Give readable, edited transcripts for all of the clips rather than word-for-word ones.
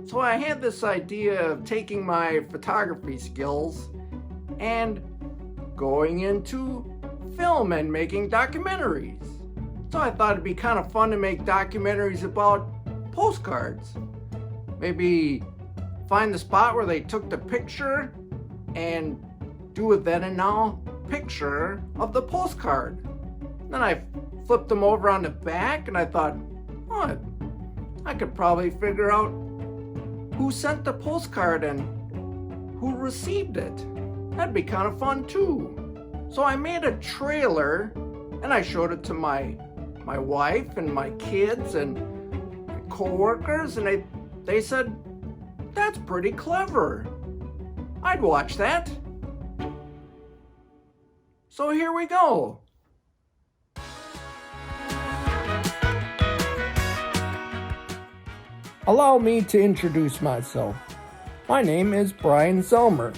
So I had this idea of taking my photography skills and going into film and making documentaries. So I thought it'd be kind of fun to make documentaries about postcards. Maybe find the spot where they took the picture and do a then and now picture of the postcard. Then I flipped them over on the back and I thought, oh, I could probably figure out who sent the postcard and who received it. That'd be kind of fun too. So I made a trailer and I showed it to my wife and my kids and my co-workers, and they said, that's pretty clever. I'd watch that. So here we go. Allow me to introduce myself. My name is Brian Zelmer.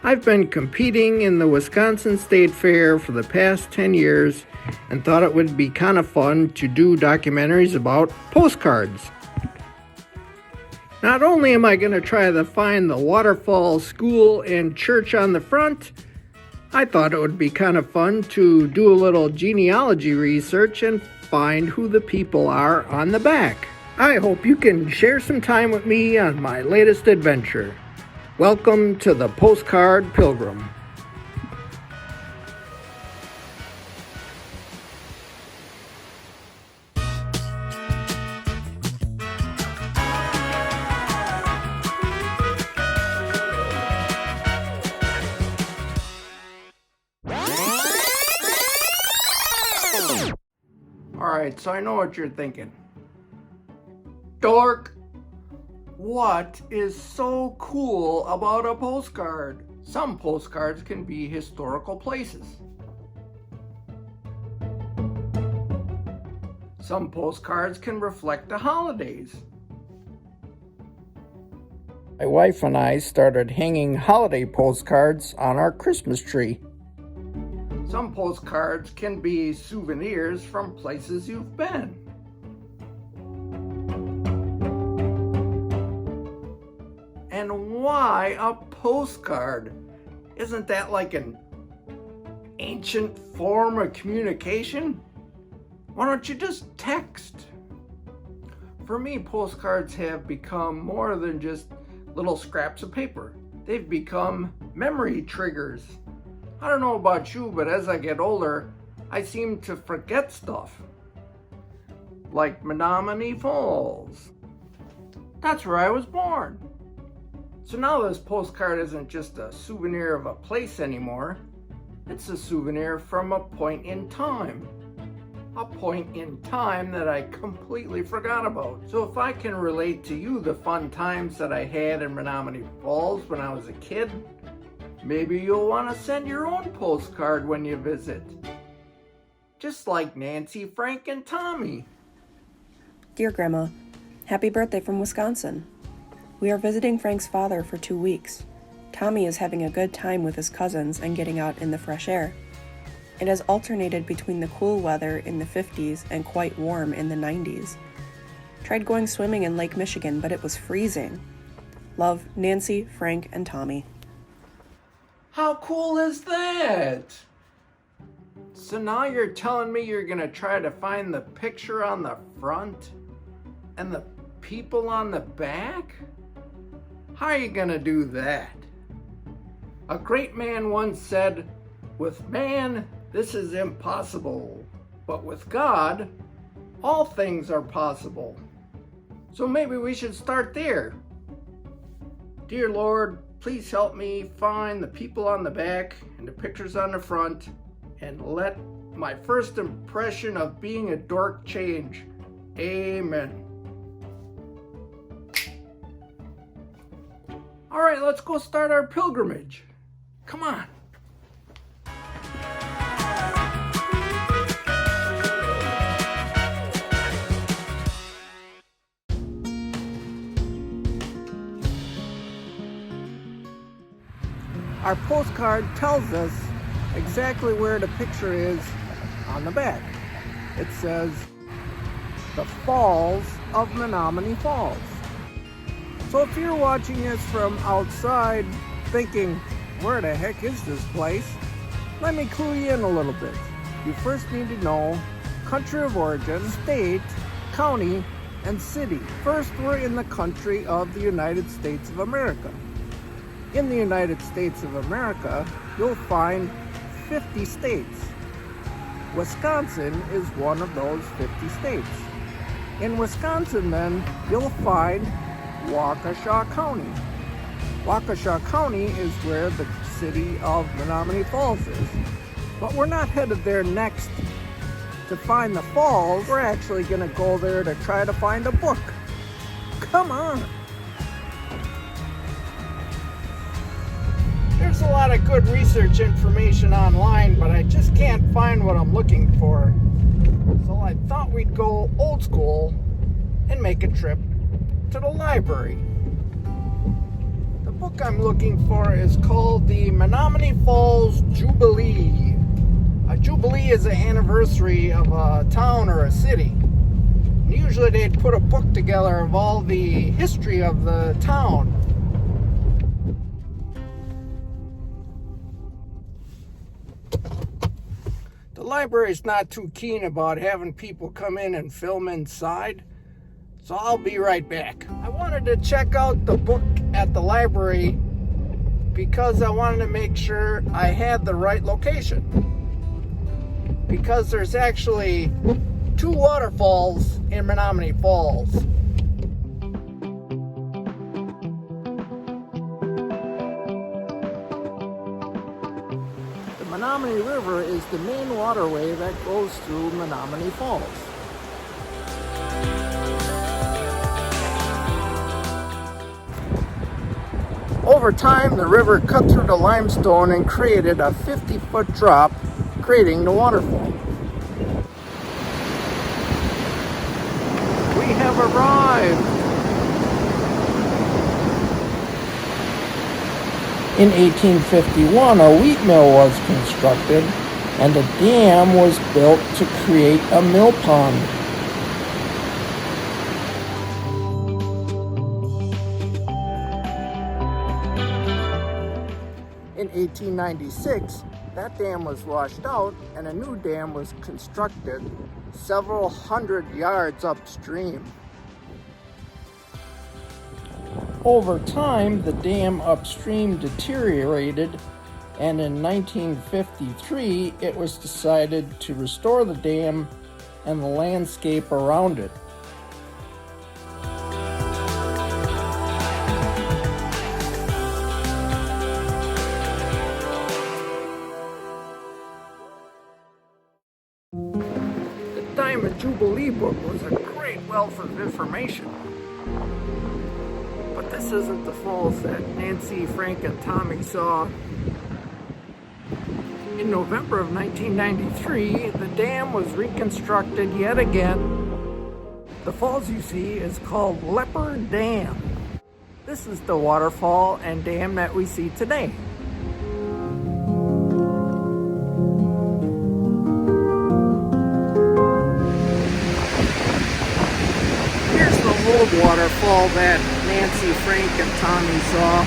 I've been competing in the Wisconsin State Fair for the past 10 years and thought it would be kind of fun to do documentaries about postcards. Not only am I going to try to find the waterfall, school, and church on the front, I thought it would be kind of fun to do a little genealogy research and find who the people are on the back. I hope you can share some time with me on my latest adventure. Welcome to the Postcard Pilgrim. Alright, so I know what you're thinking. Dork! What is so cool about a postcard? Some postcards can be historical places. Some postcards can reflect the holidays. My wife and I started hanging holiday postcards on our Christmas tree. Some postcards can be souvenirs from places you've been. And why a postcard? Isn't that like an ancient form of communication? Why don't you just text? For me, postcards have become more than just little scraps of paper. They've become memory triggers. I don't know about you, but as I get older, I seem to forget stuff. Like Menomonee Falls. That's where I was born. So now this postcard isn't just a souvenir of a place anymore. It's a souvenir from a point in time. A point in time that I completely forgot about. So if I can relate to you the fun times that I had in Menomonee Falls when I was a kid, maybe you'll want to send your own postcard when you visit. Just like Nancy, Frank, and Tommy. Dear Grandma, happy birthday from Wisconsin. We are visiting Frank's father for 2 weeks. Tommy is having a good time with his cousins and getting out in the fresh air. It has alternated between the cool weather in the 50s and quite warm in the 90s. Tried going swimming in Lake Michigan, but it was freezing. Love, Nancy, Frank, and Tommy. How cool is that? So now you're telling me you're gonna try to find the picture on the front and the people on the back? How are you gonna do that? A great man once said, with man, this is impossible, but with God, all things are possible. So maybe we should start there. Dear Lord, please help me find the people on the back and the pictures on the front, and let my first impression of being a dork change. Amen. All right, let's go start our pilgrimage. Come on. Our postcard tells us exactly where the picture is on the back. It says, the Falls of Menomonee Falls. So if you're watching this from outside thinking, where the heck is this place? Let me clue you in a little bit. You first need to know country of origin, state, county, and city. First, we're in the country of the United States of America. In the United States of America, you'll find 50 states. Wisconsin is one of those 50 states. In Wisconsin, then, you'll find Waukesha County. Waukesha County is where the city of Menomonee Falls is. But we're not headed there next to find the falls. We're actually going to go there to try to find a book. Come on! There's a lot of good research information online, but I just can't find what I'm looking for. So I thought we'd go old school and make a trip to the library. The book I'm looking for is called the Menomonee Falls Jubilee. A jubilee is an anniversary of a town or a city. And usually they'd put a book together of all the history of the town. The library's not too keen about having people come in and film inside, so I'll be right back. I wanted to check out the book at the library because I wanted to make sure I had the right location. Because there's actually 2 waterfalls in Menomonee Falls. The Menomonee River is the main waterway that goes through Menomonee Falls. Over time, the river cut through the limestone and created a 50-foot drop, creating the waterfall. We have arrived! In 1851, a wheat mill was constructed and a dam was built to create a mill pond. In 1896, that dam was washed out and a new dam was constructed several hundred yards upstream. Over time, the dam upstream deteriorated, and in 1953, it was decided to restore the dam and the landscape around it. The Diamond Jubilee book was a great wealth of information. But this isn't the falls that Nancy, Frank, and Tommy saw. In November of 1993, the dam was reconstructed yet again. The falls you see is called Leopard Dam. This is the waterfall and dam that we see today. Old waterfall that Nancy, Frank, and Tommy saw.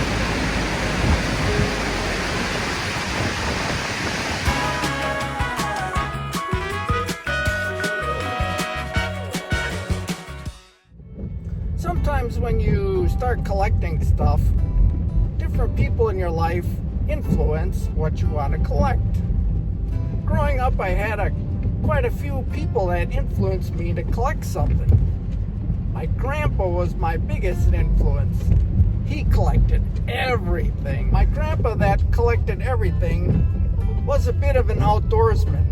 Sometimes when you start collecting stuff, different people in your life influence what you want to collect. Growing up, I had quite a few people that influenced me to collect something. My grandpa was my biggest influence. He collected everything. My grandpa that collected everything was a bit of an outdoorsman.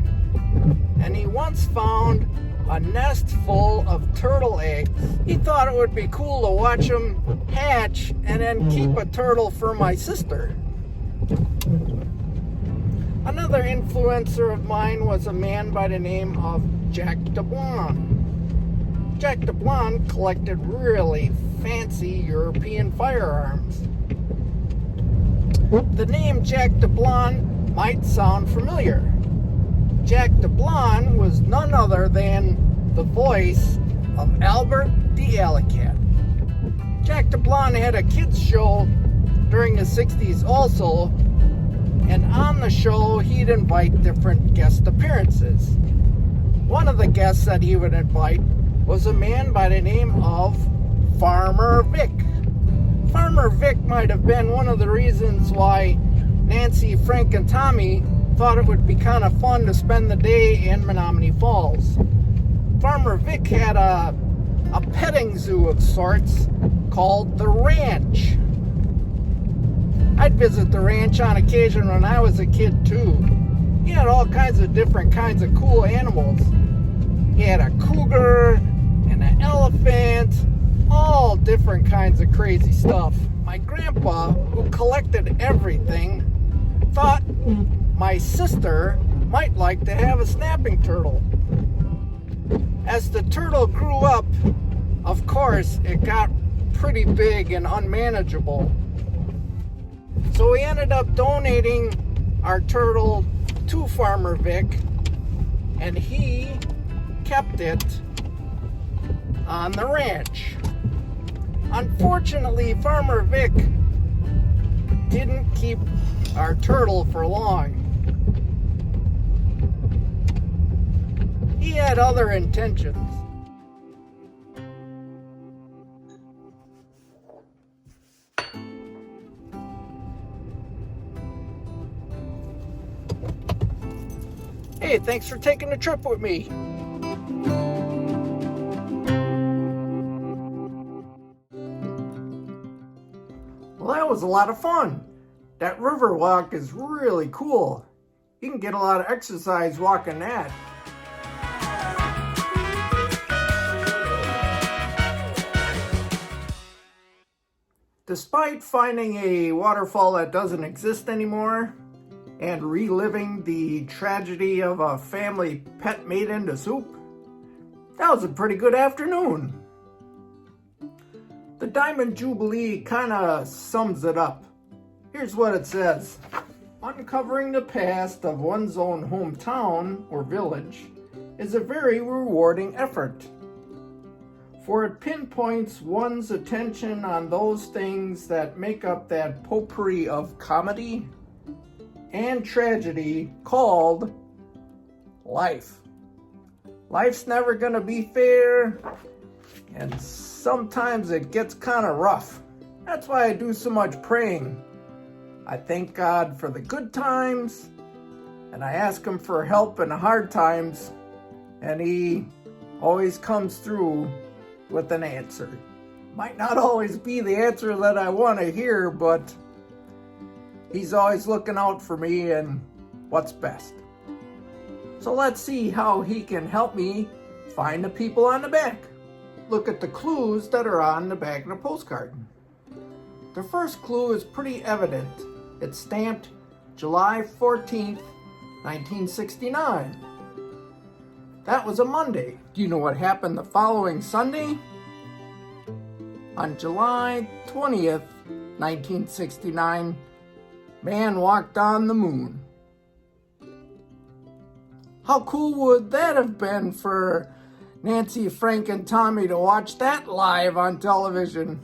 And he once found a nest full of turtle eggs. He thought it would be cool to watch them hatch and then keep a turtle for my sister. Another influencer of mine was a man by the name of Jack DeBlanc. Jack DeBlanc collected really fancy European firearms. The name Jack DeBlanc might sound familiar. Jack DeBlanc was none other than the voice of Albert the Alley Cat. Jack the Blonde had a kids show during the 60s also, and on the show he'd invite different guest appearances. One of the guests that he would invite was a man by the name of Farmer Vic. Farmer Vic might have been one of the reasons why Nancy, Frank, and Tommy thought it would be kind of fun to spend the day in Menomonee Falls. Farmer Vic had a petting zoo of sorts called the Ranch. I'd visit the ranch on occasion when I was a kid too. He had all kinds of different kinds of cool animals. He had a cougar and an elephant, all different kinds of crazy stuff. My grandpa, who collected everything, thought my sister might like to have a snapping turtle. As the turtle grew up, of course, it got pretty big and unmanageable. So we ended up donating our turtle to Farmer Vic, and he kept it on the ranch. Unfortunately, Farmer Vic didn't keep our turtle for long. He had other intentions. Hey, thanks for taking the trip with me. Well, that was a lot of fun. That river walk is really cool. You can get a lot of exercise walking that. Despite finding a waterfall that doesn't exist anymore and reliving the tragedy of a family pet made into soup, that was a pretty good afternoon. The Diamond Jubilee kind of sums it up. Here's what it says. Uncovering the past of one's own hometown or village is a very rewarding effort, for it pinpoints one's attention on those things that make up that potpourri of comedy and tragedy called life. Life's never gonna be fair, and sometimes it gets kind of rough. That's why I do so much praying. I thank God for the good times, and I ask Him for help in the hard times, and He always comes through with an answer. Might not always be the answer that I want to hear, but He's always looking out for me and what's best. So let's see how He can help me find the people on the back. Look at the clues that are on the back of the postcard. The first clue is pretty evident. It's stamped July 14th, 1969. That was a Monday. Do you know what happened the following Sunday? On July 20th, 1969, man walked on the moon. How cool would that have been for Nancy, Frank, and Tommy to watch that live on television?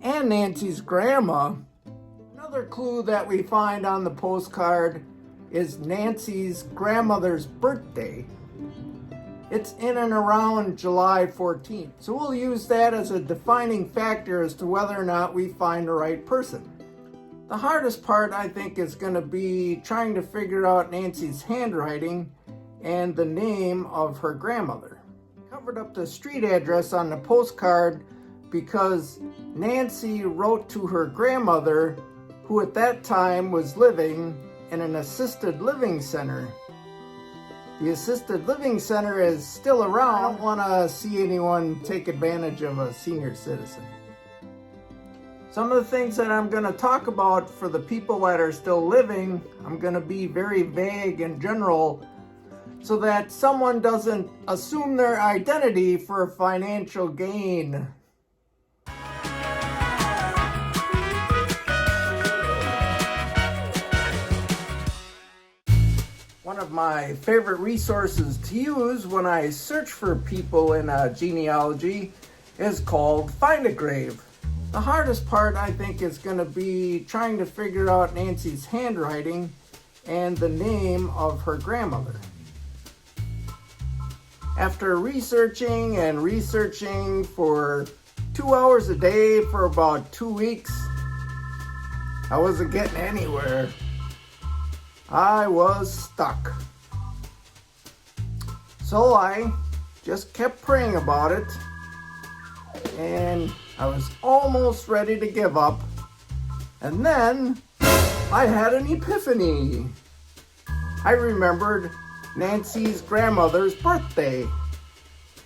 And Nancy's grandma. Another clue that we find on the postcard is Nancy's grandmother's birthday. It's in and around July 14th. So we'll use that as a defining factor as to whether or not we find the right person. The hardest part, I think, is going to be trying to figure out Nancy's handwriting and the name of her grandmother. I covered up the street address on the postcard because Nancy wrote to her grandmother, who at that time was living in an assisted living center. The assisted living center is still around. I don't want to see anyone take advantage of a senior citizen. Some of the things that I'm going to talk about for the people that are still living, I'm going to be very vague and general so that someone doesn't assume their identity for financial gain. One of my favorite resources to use when I search for people in a genealogy is called Find a Grave. The hardest part, I think, is going to be trying to figure out Nancy's handwriting and the name of her grandmother. After researching and researching for 2 hours a day for about 2 weeks, I wasn't getting anywhere. I was stuck. So I just kept praying about it, and I was almost ready to give up. And then I had an epiphany. I remembered Nancy's grandmother's birthday.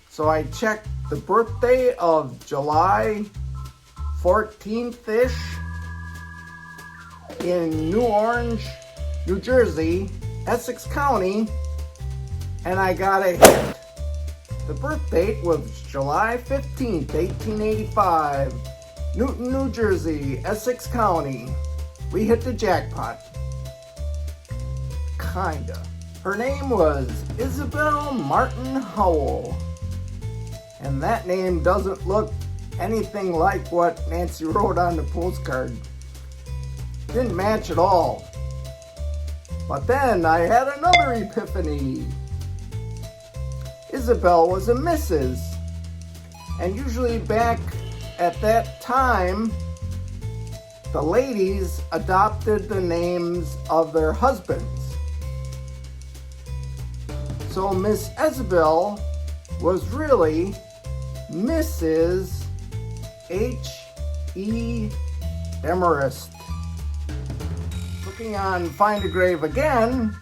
So I checked the birthday of July 14th-ish in New Orange, New Jersey, Essex County, and I got a hit. The birth date was July 15th, 1885, Newton, New Jersey, Essex County. We hit the jackpot. Kinda. Her name was Isabel Martin Howell. And that name doesn't look anything like what Nancy wrote on the postcard. Didn't match at all. But then I had another epiphany. Isabel was a Mrs. And usually back at that time, the ladies adopted the names of their husbands. So Miss Isabel was really Mrs. H.E. Demarest. Looking on Find a Grave again,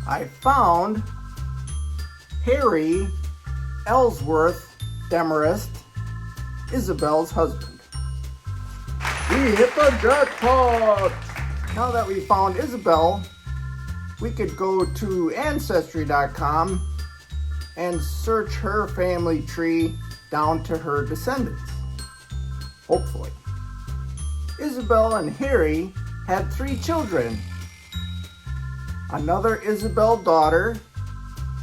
I found Harry Ellsworth Demarest, Isabel's husband. We hit the jackpot! Now that we found Isabel, we could go to Ancestry.com and search her family tree down to her descendants. Hopefully. Isabel and Harry had 3 children. Another Isabel daughter,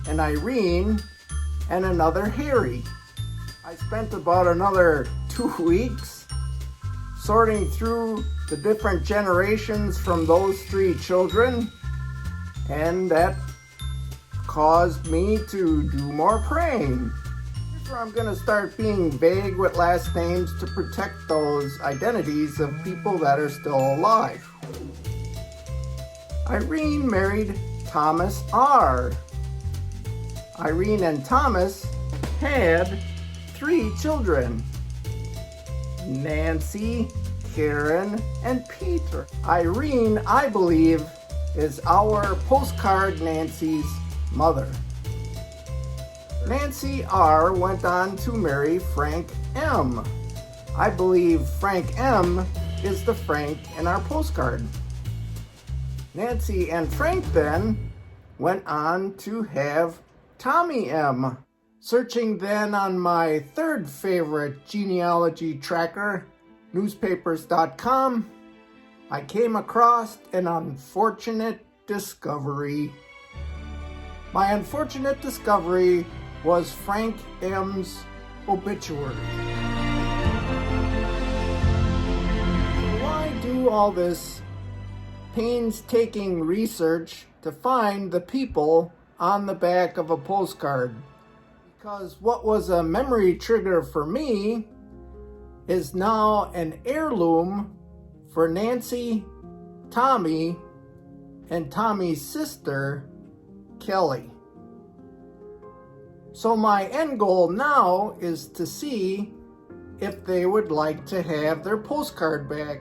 an Irene, and another Harry. I spent about another 2 weeks sorting through the different generations from those 3 children, and that caused me to do more praying. Here's where I'm going to start being vague with last names to protect those identities of people that are still alive. Irene married Thomas R. Irene and Thomas had 3 children: Nancy, Karen, and Peter. Irene, I believe, is our postcard Nancy's mother. Nancy R. went on to marry Frank M. I believe Frank M. is the Frank in our postcard. Nancy and Frank then went on to have Tommy M. Searching then on my third favorite genealogy tracker, newspapers.com, I came across an unfortunate discovery. My unfortunate discovery was Frank M.'s obituary. Why do all this painstaking research to find the people on the back of a postcard? Because what was a memory trigger for me is now an heirloom for Nancy, Tommy, and Tommy's sister, Kelly. So my end goal now is to see if they would like to have their postcard back.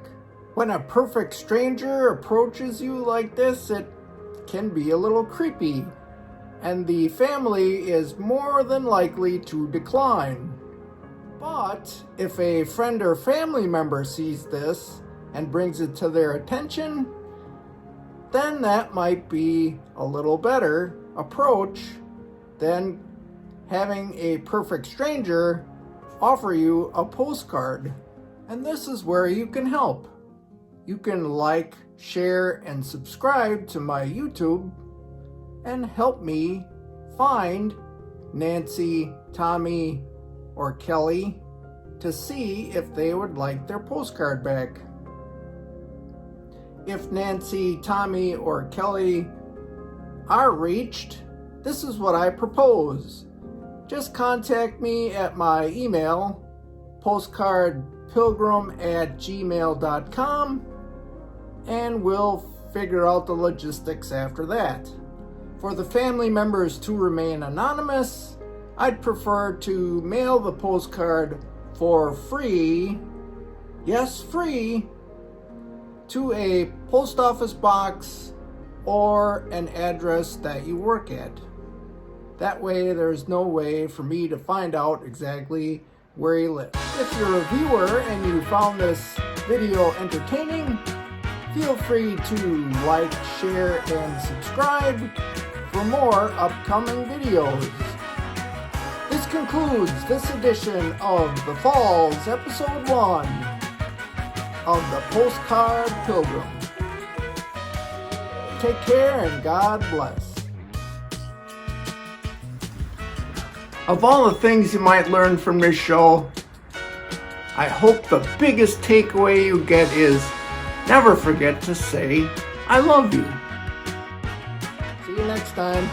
When a perfect stranger approaches you like this, it can be a little creepy, and the family is more than likely to decline. But if a friend or family member sees this and brings it to their attention, then that might be a little better approach than having a perfect stranger offer you a postcard. And this is where you can help. You can like, share, and subscribe to my YouTube and help me find Nancy, Tommy, or Kelly to see if they would like their postcard back. If Nancy, Tommy, or Kelly are reached, this is what I propose. Just contact me at my email, postcardpilgrim@gmail.com, and we'll figure out the logistics after that. For the family members to remain anonymous, I'd prefer to mail the postcard for free, yes, free, to a post office box or an address that you work at. That way there's no way for me to find out exactly where you live. If you're a viewer and you found this video entertaining, feel free to like, share, and subscribe for more upcoming videos. This concludes this edition of The Falls, Episode 1 of the Postcard Pilgrim. Take care and God bless. Of all the things you might learn from this show, I hope the biggest takeaway you get is never forget to say, I love you. See you next time.